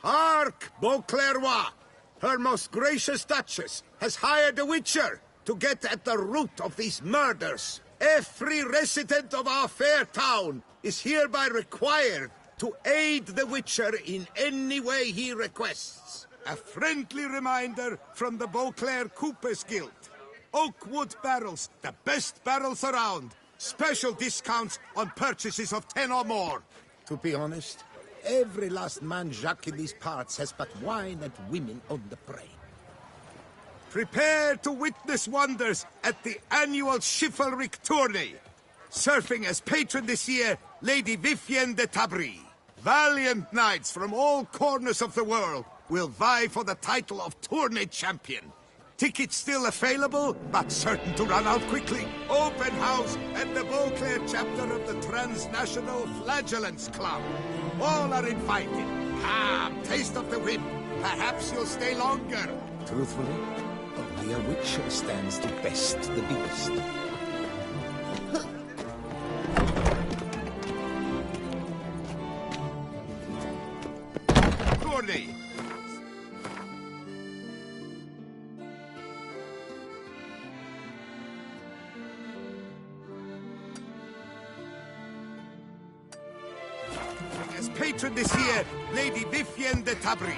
Hark, Beauclerc! Her most gracious Duchess has hired a witcher to get at the root of these murders. Every resident of our fair town is hereby required to aid the witcher in any way he requests. A friendly reminder from the Beauclerc Coopers Guild. Oakwood barrels, the best barrels around. Special discounts on purchases of 10 or more. To be honest, every last man Jacques in these parts has but wine and women on the brain. Prepare to witness wonders at the annual chivalric tourney. Serving as patron this year, Lady Vivienne de Tabry. Valiant knights from all corners of the world will vie for the title of tourney champion. Tickets still available, but certain to run out quickly. Open house at the Beauclerc chapter of the Transnational Flagellants Club. All are invited. Come, taste of the whip. Perhaps you'll stay longer. Truthfully, only a witcher stands to best the beast. Tourney. As patron this year, Lady Vivienne de Tabry.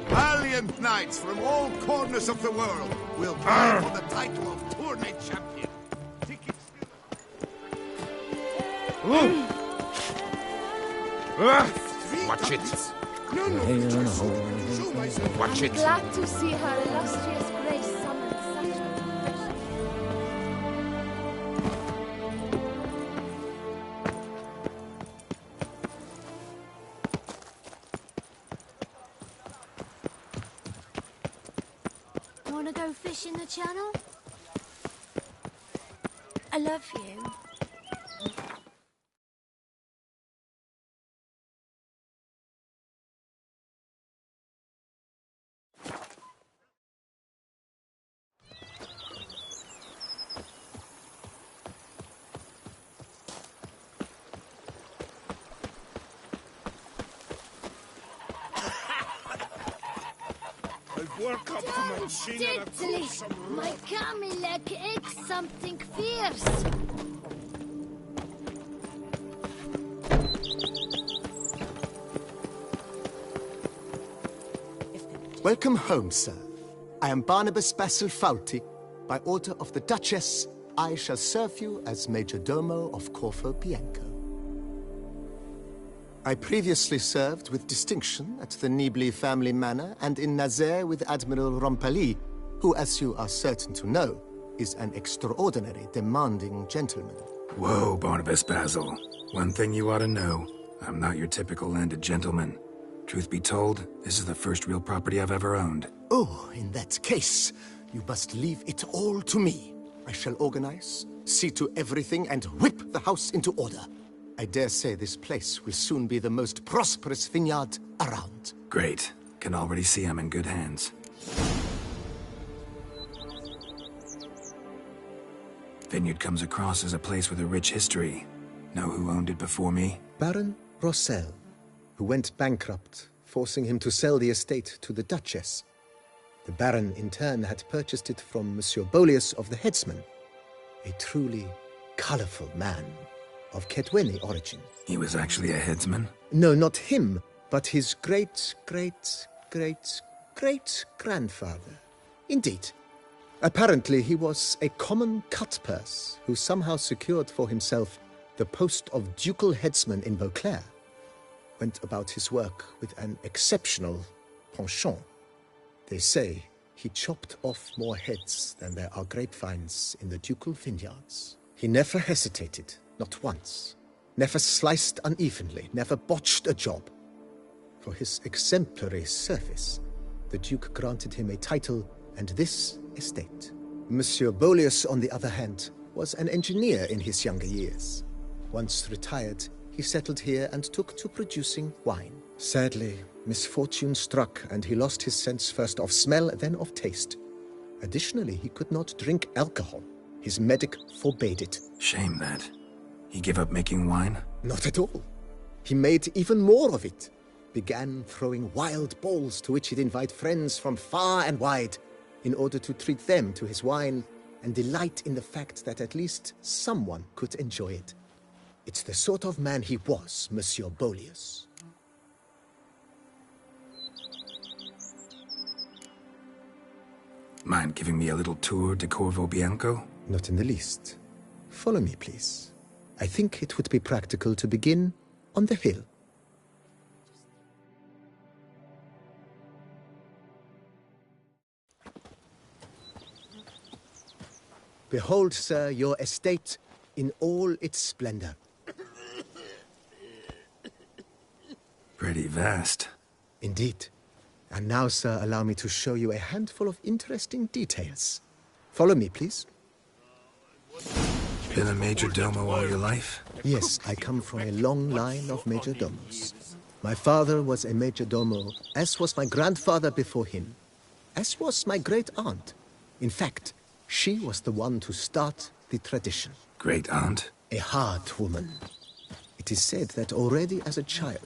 Valiant knights from all corners of the world will vie for the title of tourney champion. Tickets Watch it. Watch it. Glad to see her illustrious grace summon such a Wanna go fish in the channel? I love you. work up to my chin and I've got some My Camilec ate something fierce. Welcome home, sir. I am Barnabas Basil Fawlty. By order of the Duchess, I shall serve you as Major Domo of Corfu Bianco. I previously served with distinction at the Nibli family manor and in Nazaire with Admiral Rompali, who, as you are certain to know, is an extraordinary, demanding gentleman. Whoa, Barnabas Basil. One thing you ought to know. I'm not your typical landed gentleman. Truth be told, this is the first real property I've ever owned. Oh, in that case, you must leave it all to me. I shall organize, see to everything, and whip the house into order. I dare say this place will soon be the most prosperous vineyard around. Great. Can already see I'm in good hands. Vineyard comes across as a place with a rich history. Know who owned it before me? Baron Rossel, who went bankrupt, forcing him to sell the estate to the Duchess. The Baron, in turn, had purchased it from Monsieur Bolius of the Headsman, a truly colorful man of Ketweni origin. He was actually a headsman? No, not him, but his great-great-great-great-grandfather. Indeed. Apparently, he was a common cutpurse who somehow secured for himself the post of ducal headsman in Beauclerc. Went about his work with an exceptional penchant. They say he chopped off more heads than there are grapevines in the ducal vineyards. He never hesitated, not once. Never sliced unevenly, never botched a job. For his exemplary service, the Duke granted him a title and this estate. Monsieur Bolius, on the other hand, was an engineer in his younger years. Once retired, he settled here and took to producing wine. Sadly, misfortune struck and he lost his sense first of smell, then of taste. Additionally, he could not drink alcohol. His medic forbade it. Shame that. He gave up making wine? Not at all. He made even more of it. began throwing wild balls to which he'd invite friends from far and wide in order to treat them to his wine and delight in the fact that at least someone could enjoy it. It's the sort of man he was, Monsieur Bolius. Mind giving me a little tour de Corvo Bianco? Not in the least. Follow me, please. I think it would be practical to begin on the hill. Behold, sir, your estate in all its splendor. Pretty vast. Indeed. And now, sir, allow me to show you a handful of interesting details. Follow me, please. Been a major domo all your life? Yes, I come from a long line of major domos. My father was a major domo, as was my grandfather before him, as was my great aunt. In fact, she was the one to start the tradition. Great aunt? A hard woman. It is said that already as a child,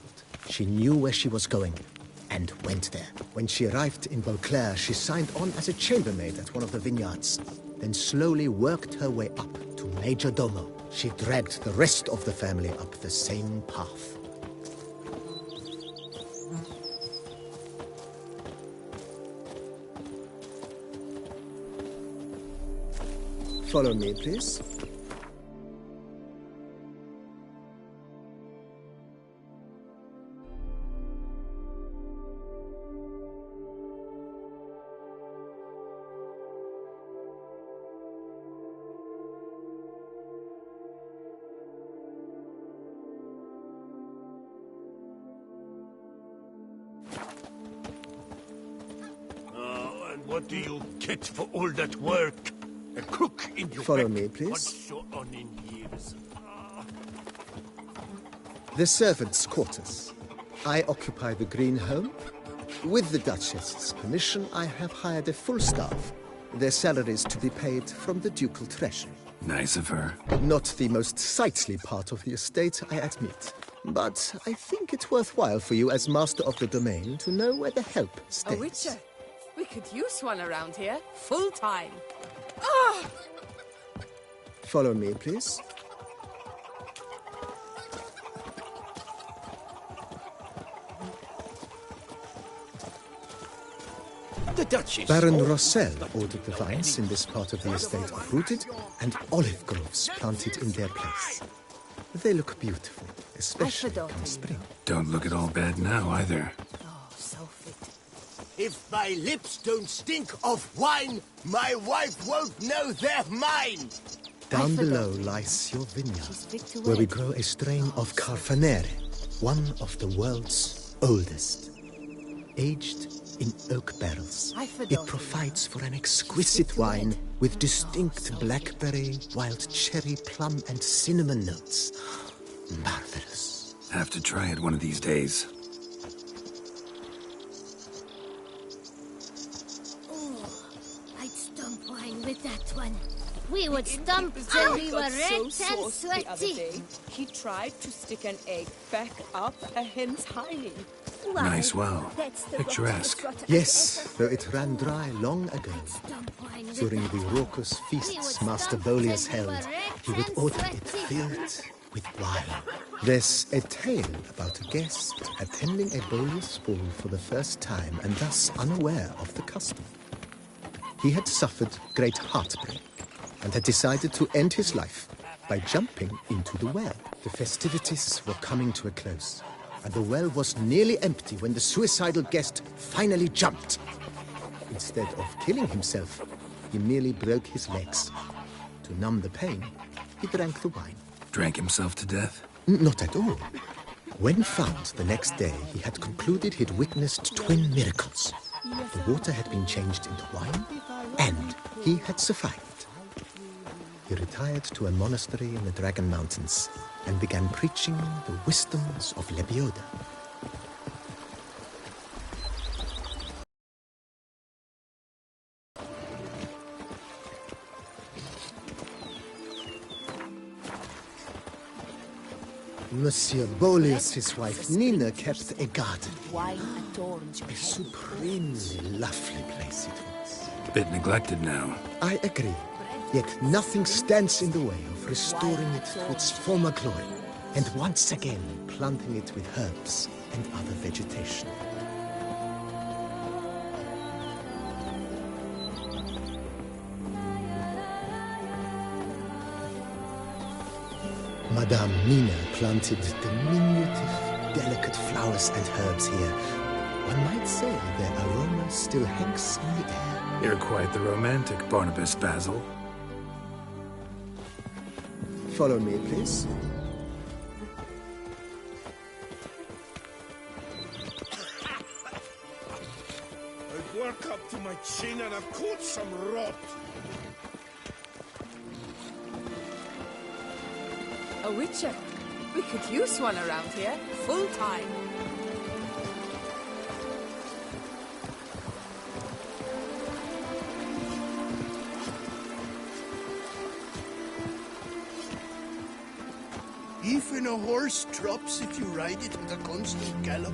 she knew where she was going and went there. When she arrived in Beauclair, she signed on as a chambermaid at one of the vineyards, then slowly worked her way up to major domo. She dragged the rest of the family up the same path. Follow me, please. And what do you get for all that work? A crook in your Follow back. me, please. What's so on in years? The servants' quarters. I occupy the green home. With the Duchess's permission, I have hired a full staff. Their salaries to be paid from the ducal treasury. Nice of her. Not the most sightly part of the estate, I admit. But I think it's worthwhile for you as master of the domain to know where the help stays. A witcher? We could use one around here, full time. Follow me, please. The Duchess. Baron Rossel ordered the vines in this part of the estate uprooted and olive groves planted in their place. They look beautiful, especially come spring. Don't look at all bad now, either. Oh, so fit. If my lips don't stink of wine, my wife won't know they're mine. Down below lies your vineyard, where we grow a strain of Carfanere, one of the world's oldest. Aged in oak barrels, it provides for an exquisite wine with distinct blackberry, wild cherry, plum, and cinnamon notes. Marvelous. Have to try it one of these days. I'd stomp wine with that one. We would stomp till we were red and sweaty. He tried to stick an egg back up a hen's hiney. Nice well. Picturesque. Yes, though it ran dry long ago. Stomp wine with During that the one. raucous We feasts would Master stomp Bolius till we held, were red he would and order it sweaty. filled with wine. There's a tale about a guest attending a Bolius ball for the first time and thus unaware of the custom. He had suffered great heartbreak and had decided to end his life by jumping into the well. The festivities were coming to a close, and the well was nearly empty when the suicidal guest finally jumped. Instead of killing himself, he merely broke his legs. To numb the pain, he drank the wine. Drank himself to death? Not at all. When found the next day, he had concluded he'd witnessed twin miracles. The water had been changed into wine, and he had survived. He retired to a monastery in the Dragon Mountains and began preaching the wisdoms of Lebioda. Monsieur Bolius, his wife Nina, kept a garden. Wine and thorns. A supremely lovely place it was. Bit neglected now. I agree. Yet nothing stands in the way of restoring it to its former glory, and once again planting it with herbs and other vegetation. Madame Nina planted diminutive, delicate flowers and herbs here. One might say their aroma still hangs in the air. You're quite the romantic, Barnabas Basil. Follow me, please. I work up to my chin and I've caught some rot. A witcher. We could use one around here, full time. Even a horse drops if you ride it at a constant gallop.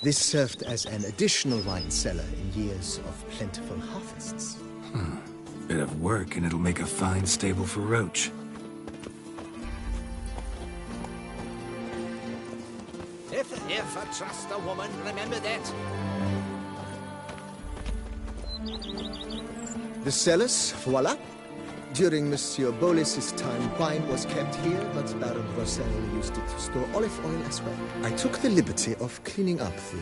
This served as an additional wine cellar in years of plentiful harvests. Bit of work and it'll make a fine stable for Roach. If ever trust a woman, remember that. The cellars, voila. During Monsieur Bolis's time, wine was kept here, but Baron Rossel used it to store olive oil as well. I took the liberty of cleaning up the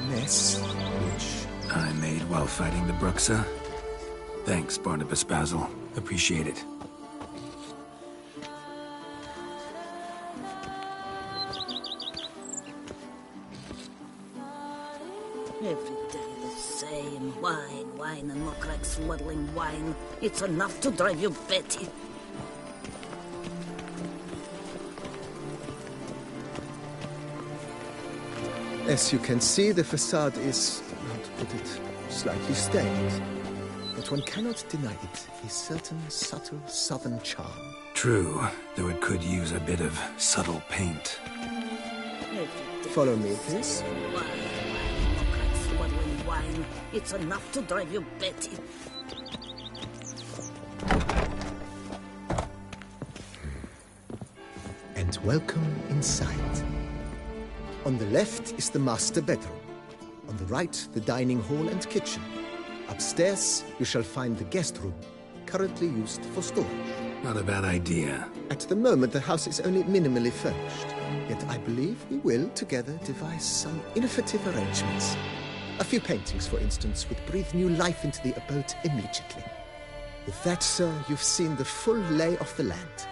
mess which I made while fighting the Bruxa. Thanks, Barnabas Basil. Appreciate it. Every day the same. Wine, wine, and more like swaddling wine. It's enough to drive you batty. As you can see, the facade is, to put it, slightly stained. But one cannot deny it a certain subtle southern charm. True, though it could use a bit of subtle paint. Follow me, please. Wine, wine, more like swaddling wine. It's enough to drive you batty. And welcome inside. On the left is the master bedroom. On the right, the dining hall and kitchen. Upstairs, you shall find the guest room, currently used for storage. Not a bad idea. At the moment, the house is only minimally furnished. Yet I believe we will, together, devise some innovative arrangements. A few paintings, for instance, would breathe new life into the abode immediately. With that, sir, you've seen the full lay of the land.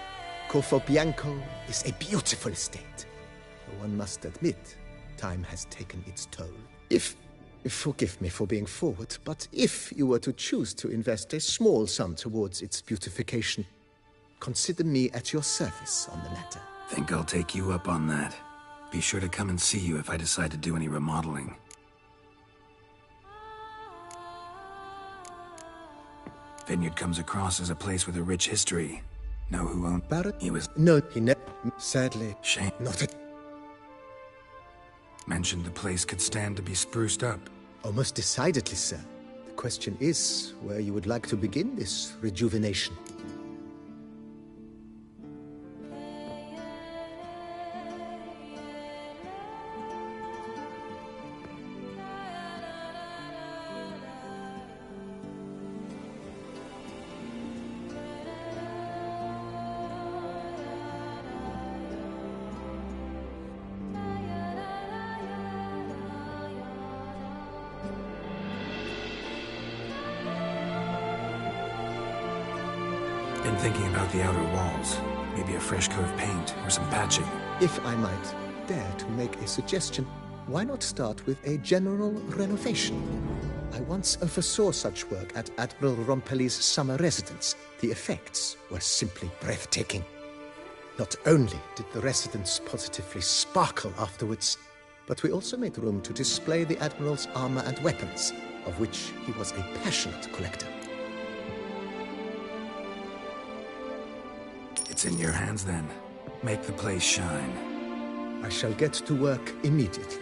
Corvo Bianco is a beautiful estate. Though one must admit, time has taken its toll. Forgive me for being forward, but if you were to choose to invest a small sum towards its beautification, consider me at your service on the matter. Think I'll take you up on that. Be sure to come and see you if I decide to do any remodeling. Vineyard comes across as a place with a rich history. Know who owned Baron? He was... No, he never... Sadly, Shame. not a... Mentioned the place could stand to be spruced up. Oh, most decidedly, sir. The question is where you would like to begin this rejuvenation. Been thinking about the outer walls. Maybe a fresh coat of paint or some patching. If I might dare to make a suggestion, why not start with a general renovation? I once oversaw such work at Admiral Rompelli's summer residence. The effects were simply breathtaking. Not only did the residence positively sparkle afterwards, but we also made room to display the Admiral's armor and weapons, of which he was a passionate collector. It's in your hands then. Make the place shine. I shall get to work immediately.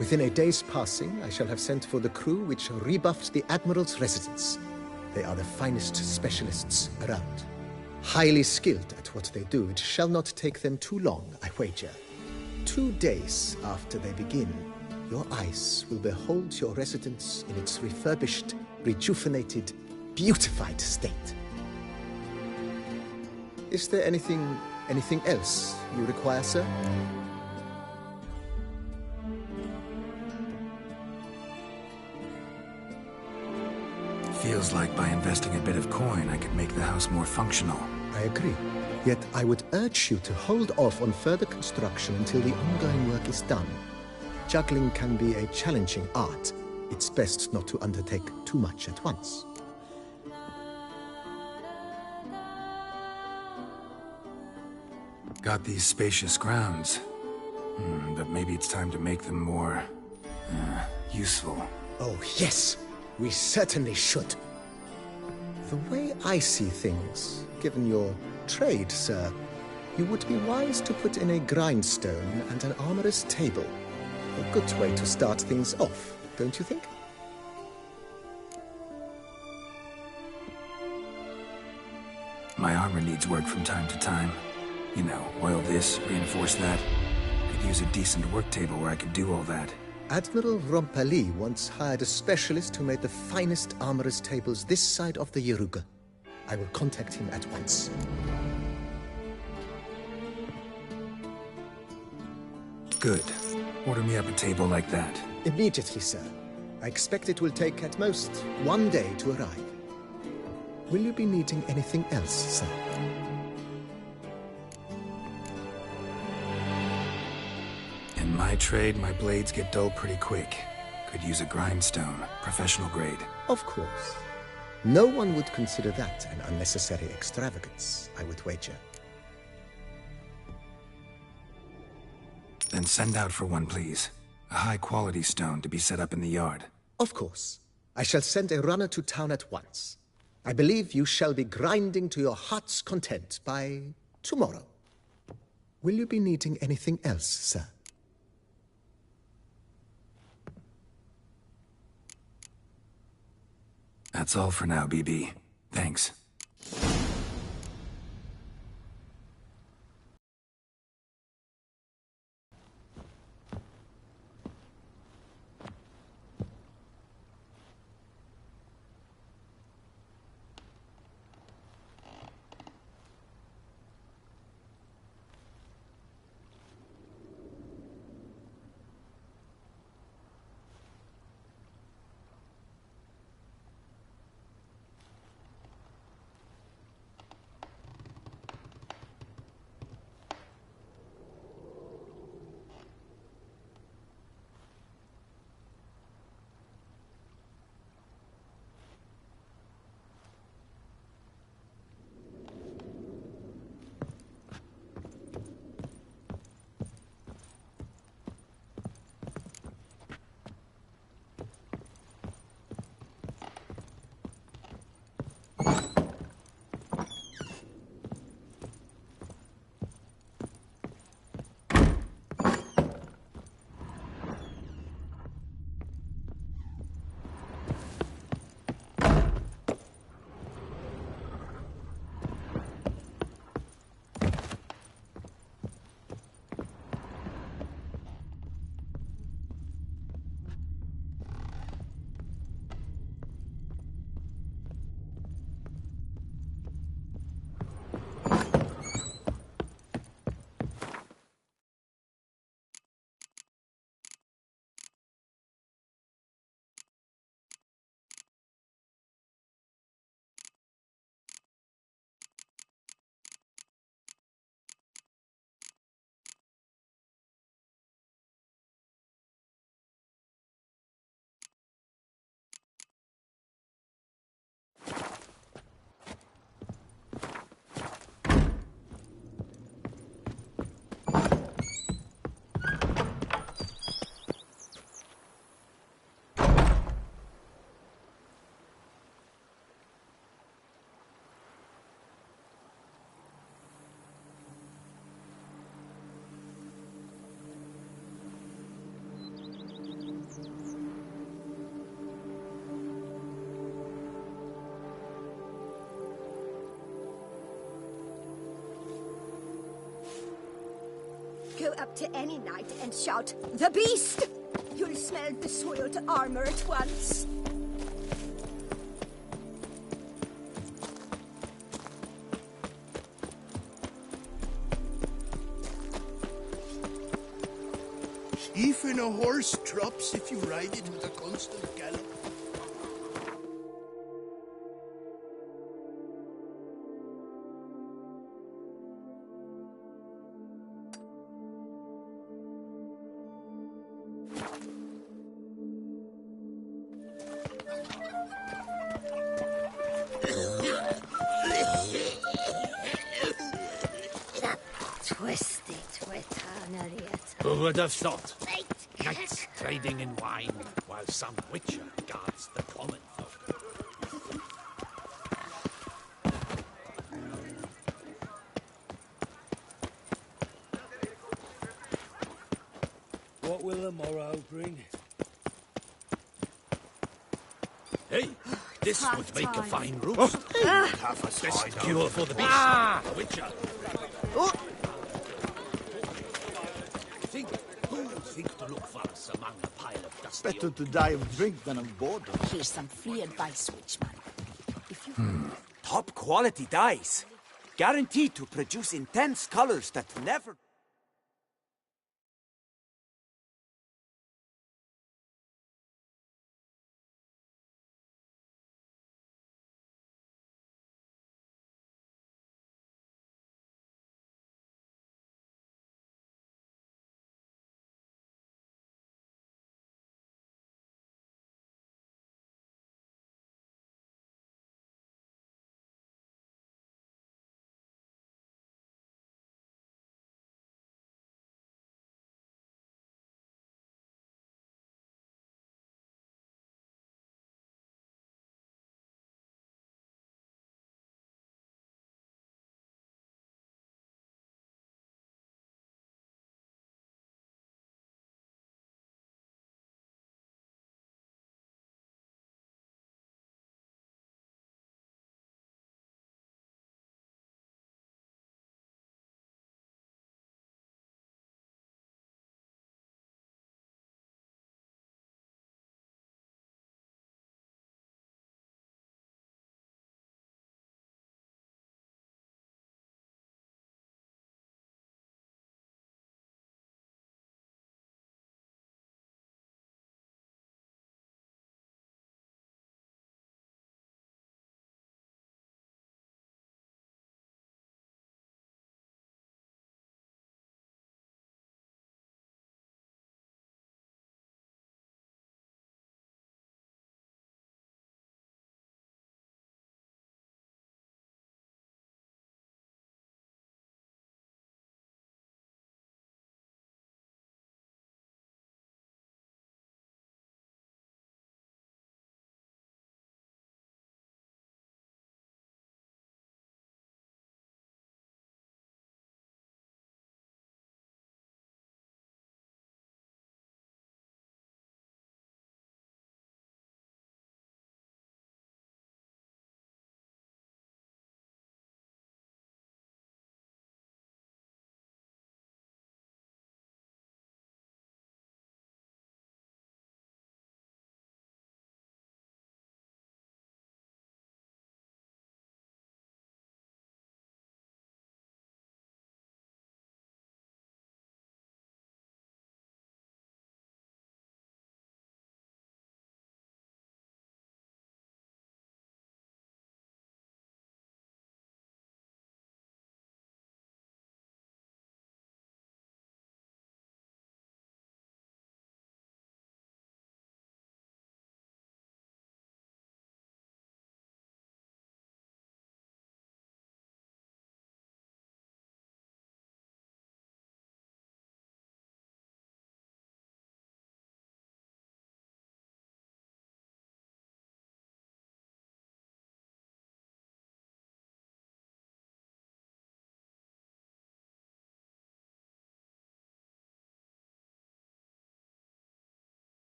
Within a day's passing, I shall have sent for the crew which rebuffed the Admiral's residence. They are the finest specialists around. Highly skilled at what they do, it shall not take them too long, I wager. 2 days after they begin, your eyes will behold your residence in its refurbished, rejuvenated, beautified state. Is there anything else you require, sir? Feels like by investing a bit of coin, I could make the house more functional. I agree. Yet I would urge you to hold off on further construction until the ongoing work is done. Juggling can be a challenging art. It's best not to undertake too much at once. Got these spacious grounds. But maybe it's time to make them more... useful. Oh, yes! We certainly should. The way I see things, given your trade, sir, you would be wise to put in a grindstone and an armorer's table. A good way to start things off, don't you think? My armor needs work from time to time. You know, oil this, reinforce that. Could use a decent work table where I could do all that. Admiral Rompali once hired a specialist who made the finest armorer's tables this side of the Yaruga. I will contact him at once. Good. Order me up a table like that. Immediately, sir. I expect it will take at most 1 day to arrive. Will you be needing anything else, sir? In my trade, my blades get dull pretty quick. Could use a grindstone, professional grade. Of course. No one would consider that an unnecessary extravagance, I would wager. Then send out for one, please. A high-quality stone to be set up in the yard. Of course. I shall send a runner to town at once. I believe you shall be grinding to your heart's content by tomorrow. Will you be needing anything else, sir? That's all for now, BB. Thanks. Go up to any knight and shout, "The beast!" You'll smell the soiled armor at once. Even a horse drops if you ride it with a constant gallop. Twisty Twitanarieta. Who would have thought? Knights trading in wine while some witcher guards the common folk. What will the morrow bring? Hey, this Half would make a time. fine roast. Half a Best side cure for the beast, the witcher. Think to look for us among a pile of dusty Better to die of drink than of boredom. Here's some free advice, Witchman. If you Top quality dyes. Guaranteed to produce intense colors that never...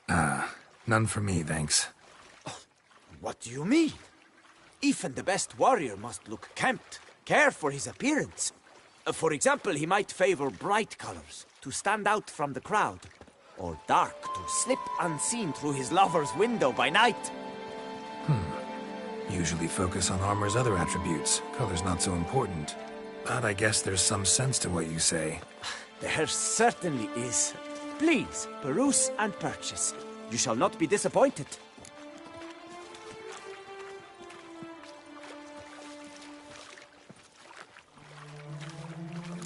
None for me, thanks. What do you mean? Even the best warrior must look kempt, care for his appearance. For example, he might favor bright colors, to stand out from the crowd, or dark, to slip unseen through his lover's window by night. Usually focus on armor's other attributes. Color's not so important. But I guess there's some sense to what you say. There certainly is. Please, peruse and purchase. You shall not be disappointed.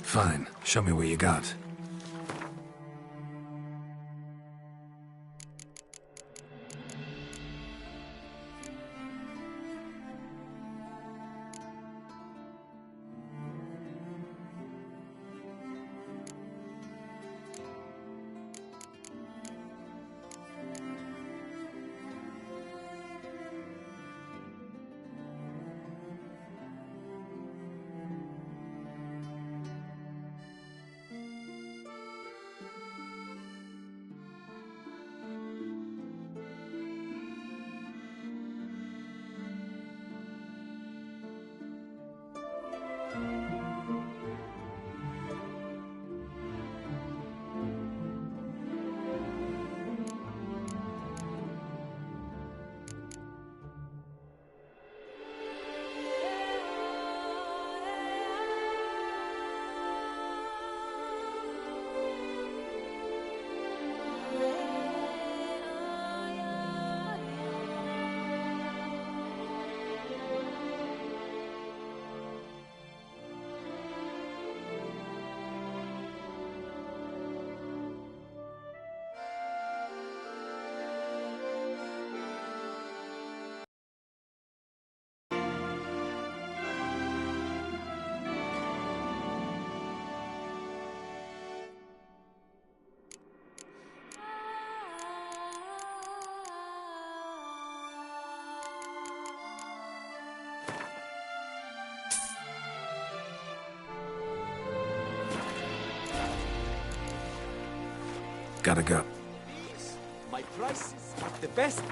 Fine. Show me what you got. Gotta go. Please, my prices are the best.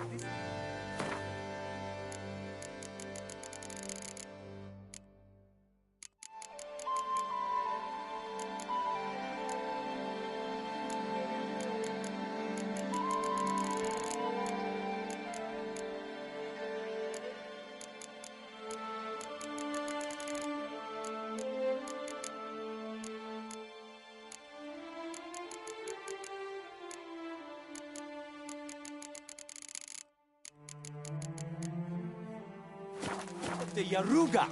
The Yaruga!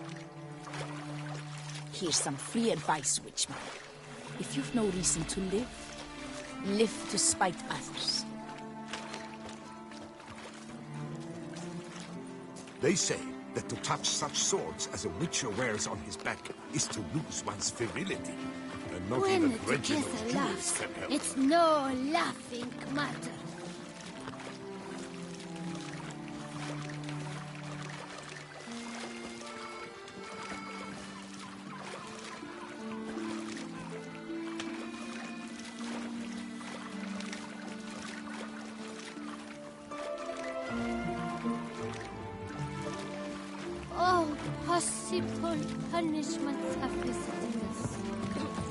Here's some free advice, Witchman. If you've no reason to live, live to spite others. They say that to touch such swords as a witcher wears on his back is to lose one's virility. And not When even the Reginald together Jewels laughs, can help. it's no laughing matter. All possible punishments have visited us.